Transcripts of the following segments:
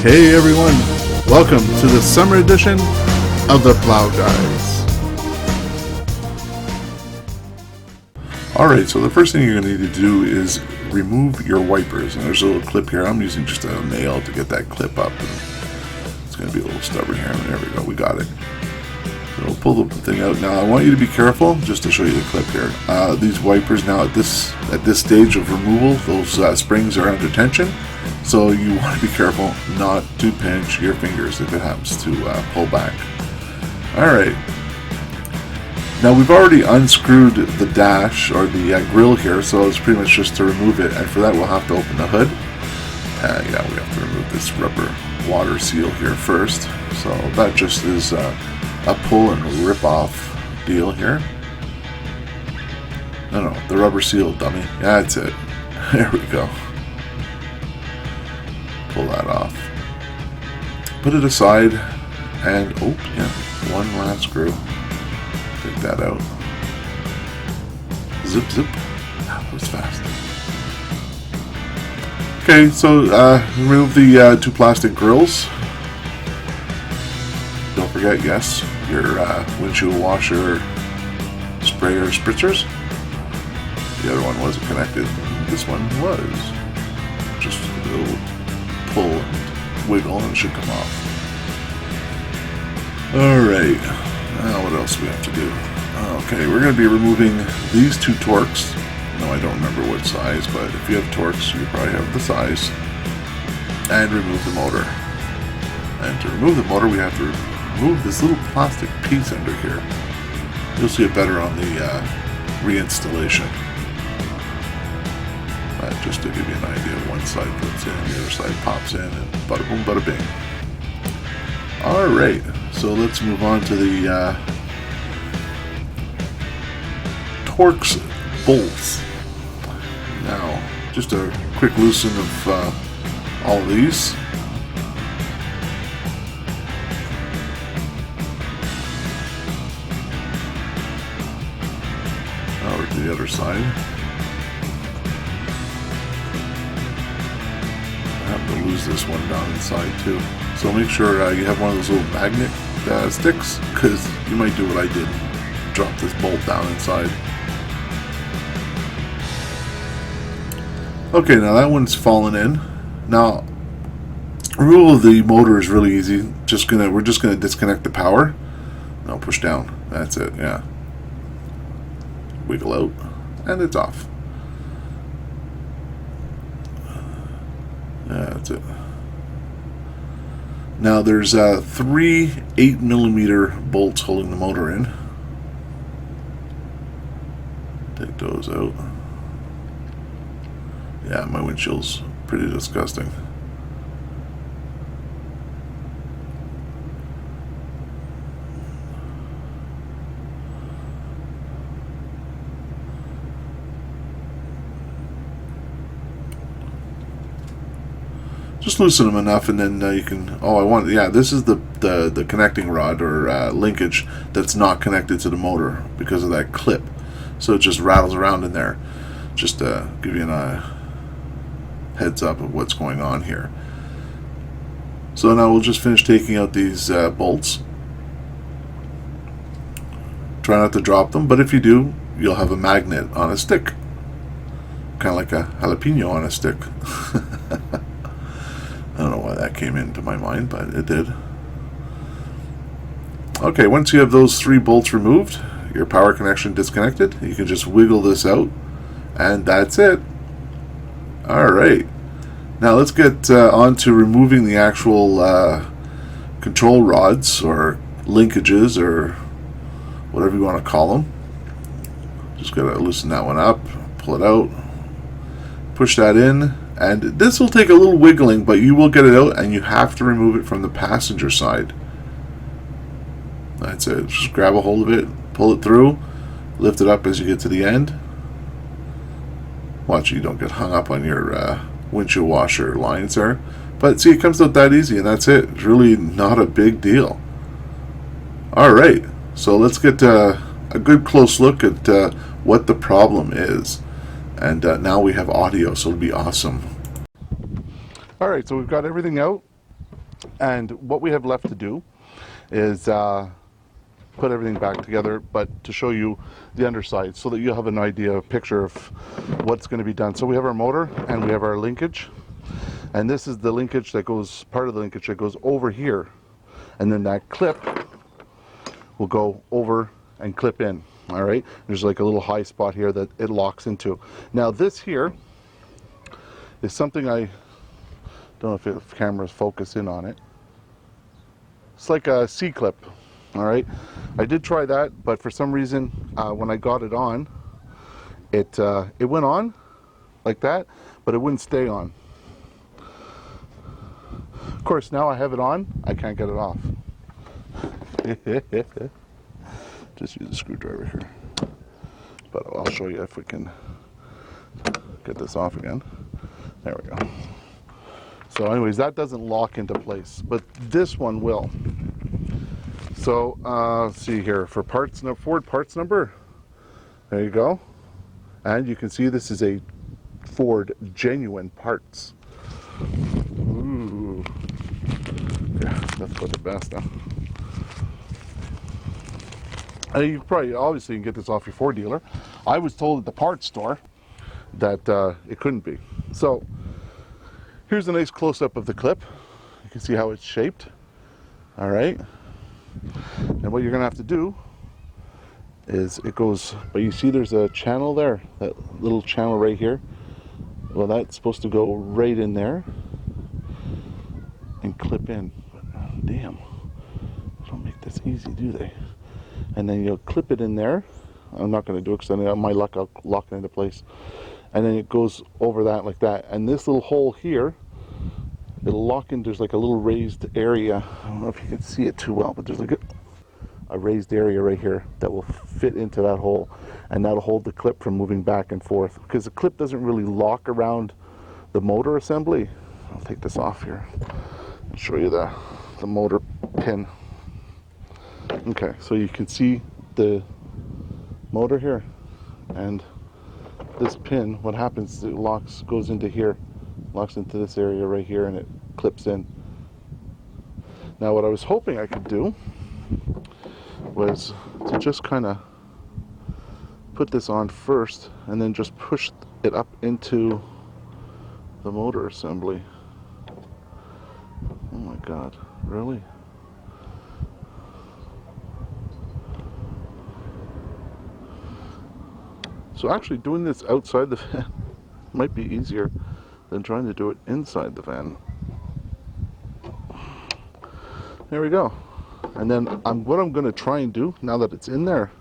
Hey everyone, welcome to the summer edition of the Plow Guys. Alright, so the first thing you're going to need to do is remove your wipers. And there's a little clip here. I'm using just a nail to get that clip up. And it's going to be a little stubborn here. There we go, we got it. So we'll pull the thing out. Now I want you to be careful, just to show you the clip here. These wipers now at this stage of removal, those springs are under tension. So you want to be careful not to pinch your fingers if it happens to pull back. Alright. Now we've already unscrewed the dash or the grill here, so it's pretty much just to remove it. And for that we'll have to open the hood. Yeah, we have to remove this rubber water seal here first. So that just is a pull and rip off deal here. No, the rubber seal, dummy. Yeah, that's it. There we go. Pull that off. Put it aside, and oh yeah, one last screw. Take that out. Zip, zip. That was fast. Okay, so remove the two plastic grills. Don't forget, yes, your windshield washer sprayer spritzers. The other one wasn't connected. This one was. Just a little pull and wiggle and it should come off. Alright, now what else do we have to do? Okay, we're going to be removing these two Torx. No, I don't remember what size, but if you have Torx, you probably have the size. And remove the motor. And to remove the motor, we have to remove this little plastic piece under here. You'll see it better on the reinstallation. Just to give you an idea, one side puts in, the other side pops in, and bada boom, bada bing. Alright, so let's move on to the Torx bolts. Now, just a quick loosen of all these. Over to the other side. To lose this one down inside too, so make sure you have one of those little magnet sticks, because you might do what I did, drop this bolt down inside. Okay, now that one's fallen in. Now removal of the motor is really easy. We're just gonna disconnect the power. Now push down. That's it. Yeah. Wiggle out, and it's off. Yeah, that's it. Now there's 3 8mm bolts holding the motor in. Take those out. Yeah, my windshield's pretty disgusting. Just loosen them enough, and then you can. This is the connecting rod or linkage that's not connected to the motor because of that clip, so it just rattles around in there. Just to give you a heads up of what's going on here. So now we'll just finish taking out these bolts. Try not to drop them, but if you do, you'll have a magnet on a stick, kind of like a jalapeno on a stick. I don't know why that came into my mind, but it did. Okay, once you have those 3 bolts removed, your power connection disconnected, you can just wiggle this out, and that's it. Alright, now let's get on to removing the actual control rods or linkages or whatever you want to call them. Just gotta loosen that one up, pull it out, push that in. And this will take a little wiggling, but you will get it out, and you have to remove it from the passenger side. That's it. Just grab a hold of it, pull it through, lift it up as you get to the end. Watch you don't get hung up on your windshield washer lines there. But see, it comes out that easy, and that's it. It's really not a big deal. Alright, so let's get a good close look at what the problem is. And now we have audio, so it'll be awesome. Alright, so we've got everything out. And what we have left to do is put everything back together, but to show you the underside so that you have an idea, a picture of what's going to be done. So we have our motor and we have our linkage, and this is the linkage that goes, part of the linkage that goes over here, and then that clip will go over and clip in. All right, there's like a little high spot here that it locks into. Now this here is something, I don't know if the camera's focus in on it. It's like a C-clip. All right, I did try that, but for some reason, when I got it on, it went on like that, but it wouldn't stay on. Of course, now I have it on, I can't get it off. Just use a screwdriver here, but I'll show you if we can get this off again. There we go. So, anyways, that doesn't lock into place, but this one will. So, let's see here, for parts, Ford parts number, there you go. And you can see this is a Ford genuine parts. Ooh. Yeah, that's for the best now. And you probably, obviously, you can get this off your Ford dealer. I was told at the parts store that it couldn't be. So, here's a nice close-up of the clip. You can see how it's shaped. All right. And what you're going to have to do is it goes, but you see there's a channel there, that little channel right here. Well, that's supposed to go right in there and clip in. But, damn, they don't make this easy, do they? And then you'll clip it in there. I'm not going to do it because on my luck I'll lock it into place. And then it goes over that like that. And this little hole here, it'll lock in. There's like a little raised area. I don't know if you can see it too well, but there's like a raised area right here that will fit into that hole, and that'll hold the clip from moving back and forth, because the clip doesn't really lock around the motor assembly. I'll take this off here and show you the motor pin. Okay, so you can see the motor here, and this pin, what happens is it goes into here, locks into this area right here, and it clips in. Now what I was hoping I could do was to just kind of put this on first and then just push it up into the motor assembly. Oh my God, really? So actually doing this outside the van might be easier than trying to do it inside the van. There we go. And then what I'm going to try and do, now that it's in there,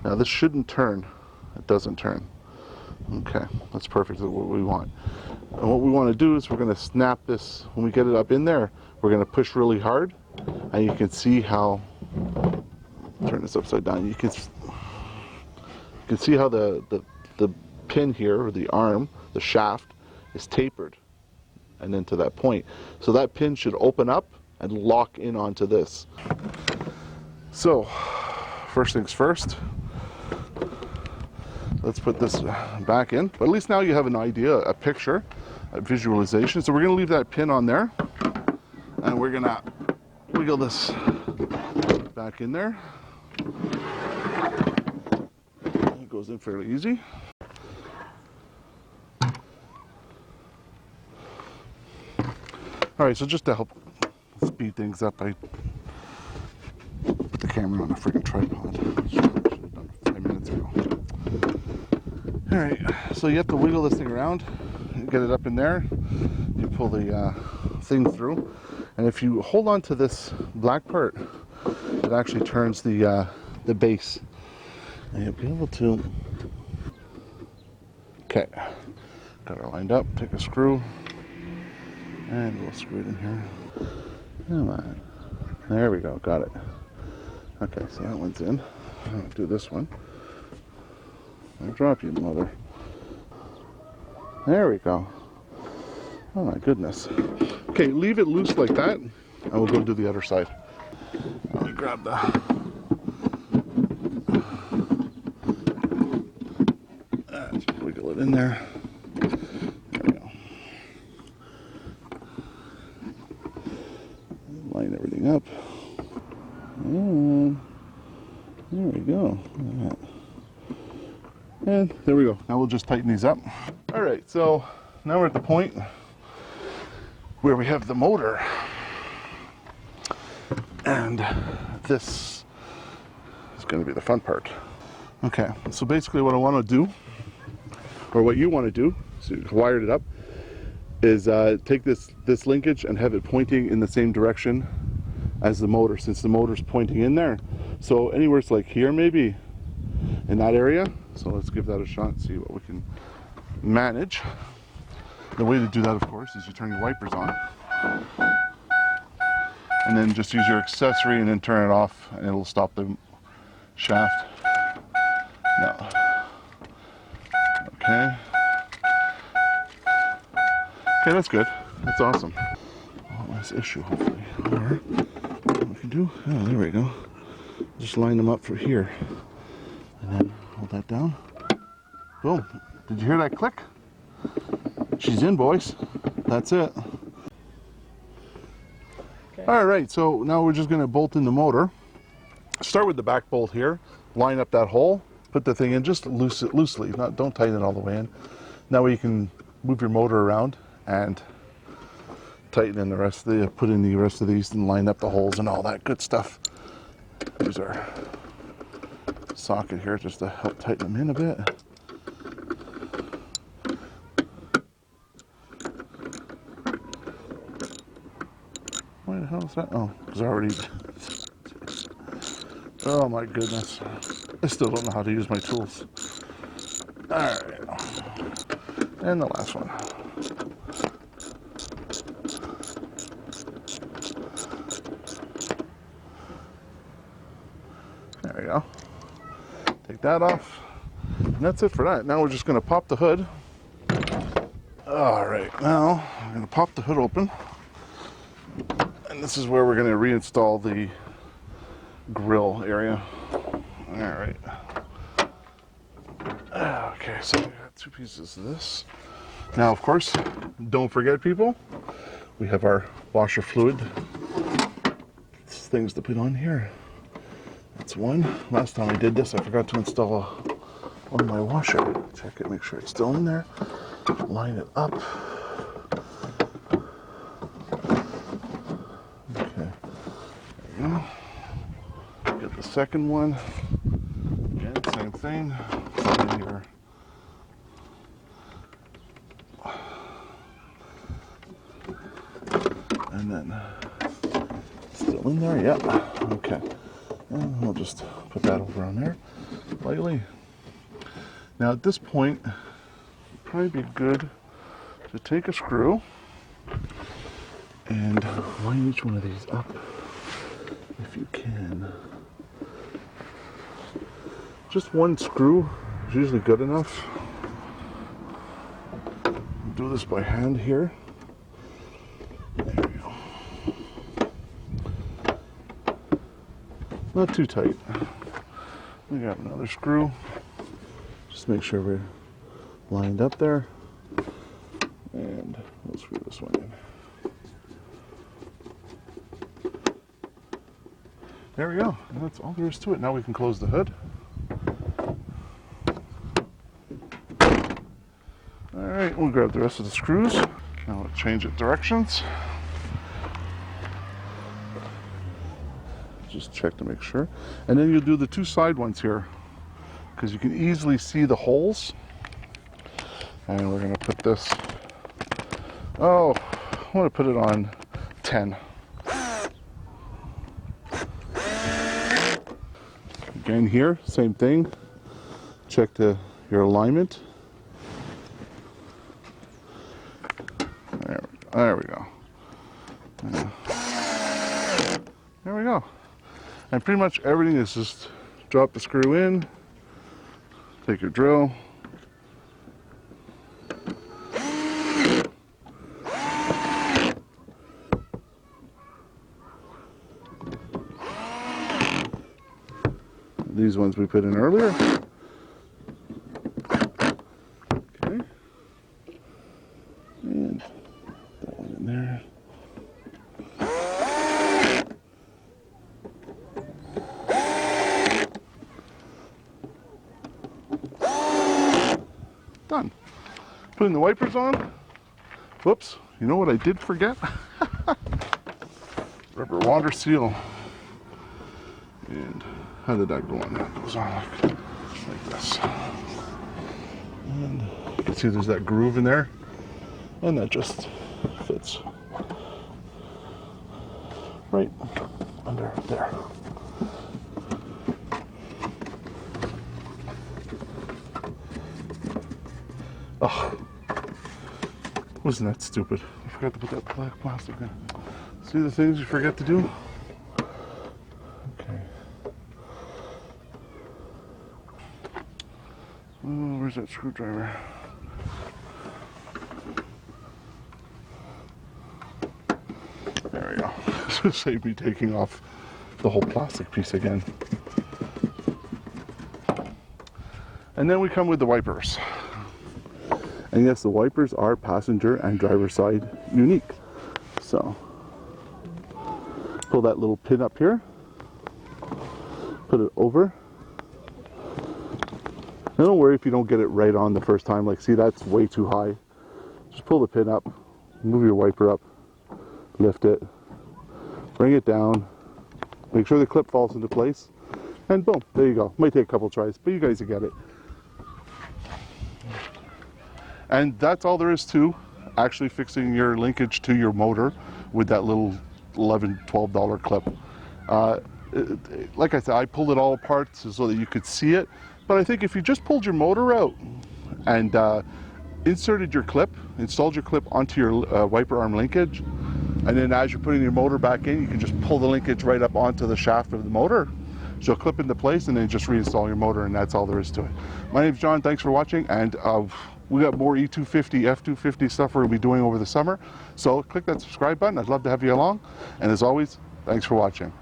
now this shouldn't turn. It doesn't turn. Okay, that's perfect. That's what we want. And what we want to do is we're going to snap this, when we get it up in there, we're going to push really hard, and you can see how, turn this upside down, you can see how the pin here, or the arm, the shaft, is tapered and then to that point. So that pin should open up and lock in onto this. So, first things first, let's put this back in. But at least now you have an idea, a picture, a visualization. So we're going to leave that pin on there, and we're going to wiggle this back in there. It goes in fairly easy. All right, so just to help speed things up, I put the camera on a freaking tripod. Should have done 5 minutes ago. All right, so you have to wiggle this thing around, get it up in there. You pull the thing through, and if you hold on to this black part, it actually turns the base, and you'll be able to. Okay, got her lined up. Take a screw, and we'll screw it in here. Come on. There we go. Got it. Okay, so that one's in. I'll do this one. I'll drop you, mother. There we go. Oh my goodness. Okay, leave it loose like that, and we'll go do the other side. Let me grab the... Just wiggle it in there. There we go. line everything up. And there we go. Look at that. And there we go. Now we'll just tighten these up. All right, so now we're at the point where we have the motor. And this is going to be the fun part. Okay, so basically what I want to do, or what you want to do, so you've wired it up, is take this linkage and have it pointing in the same direction as the motor, since the motor's pointing in there. So anywhere it's like here maybe, in that area. So let's give that a shot and see what we can manage. The way to do that, of course, is you turn your wipers on. And then just use your accessory and then turn it off and it'll stop the shaft. No. Okay. Okay, that's good. That's awesome. One less issue, hopefully. Or what we can do, oh, there we go. Just line them up for here. And then hold that down. Boom. Did you hear that click? She's in, boys. That's it. Okay. All right, so now we're just going to bolt in the motor. Start with the back bolt here. Line up that hole. Put the thing in just loosely. Don't tighten it all the way in. Now you can move your motor around and tighten in the rest of the, put in the rest of these and line up the holes and all that good stuff. There's our socket here just to help tighten them in a bit. Why the hell is that? Oh, it's already. Oh my goodness. I still don't know how to use my tools. Alright. And the last one. There we go. Take that off. And that's it for that. Now we're just going to pop the hood. Alright, now I'm going to pop the hood open. And this is where we're going to reinstall the grill area. Alright. Okay, so we got two pieces of this. Now, of course, don't forget, people, we have our washer fluid. Things to put on here. That's one. Last time I did this, I forgot to install on my washer. Check it, make sure it's still in there. Line it up. Okay, there you go. Get the second one. Again, same thing. Put in your and then still in there, yep. Okay. And we'll just put that over on there lightly. Now at this point, it'd probably be good to take a screw and line each one of these up if you can. Just one screw is usually good enough. Do this by hand here. There we go. Not too tight. We got another screw. Just make sure we're lined up there. And we'll screw this one in. There we go. And that's all there is to it. Now we can close the hood. Alright, we'll grab the rest of the screws. Now we'll change it directions. Just check to make sure. And then you'll do the two side ones here, because you can easily see the holes. And we're going to put this, oh, I want to put it on 10. Again here, same thing. Check your alignment. There we go. There we go. And pretty much everything is just drop the screw in, take your drill, these ones we put in earlier. Okay. And that one in there. putting the wipers on. Whoops, you know what I did forget? Rubber water seal. And how did that go on? That goes on like this. And you can see there's that groove in there. And that just fits right under there. Oh, wasn't that stupid? I forgot to put that black plastic in. See the things you forget to do? Okay. Oh, where's that screwdriver? There we go. Save me taking off the whole plastic piece again. And then we come with the wipers. And yes, the wipers are passenger and driver side unique. So, pull that little pin up here, put it over. Now don't worry if you don't get it right on the first time. Like, see, that's way too high. Just pull the pin up, move your wiper up, lift it, bring it down, make sure the clip falls into place, and boom, there you go. Might take a couple tries, but you guys will get it. And that's all there is to actually fixing your linkage to your motor with that little $11, $12 clip. Like I said, I pulled it all apart so that you could see it, but I think if you just pulled your motor out and inserted your clip, installed your clip onto your wiper arm linkage, and then as you're putting your motor back in, you can just pull the linkage right up onto the shaft of the motor. So clip into place and then just reinstall your motor, and that's all there is to it. My name's John, thanks for watching, and we got more E-250, F-250 stuff we're going to be doing over the summer. So click that subscribe button. I'd love to have you along. And as always, thanks for watching.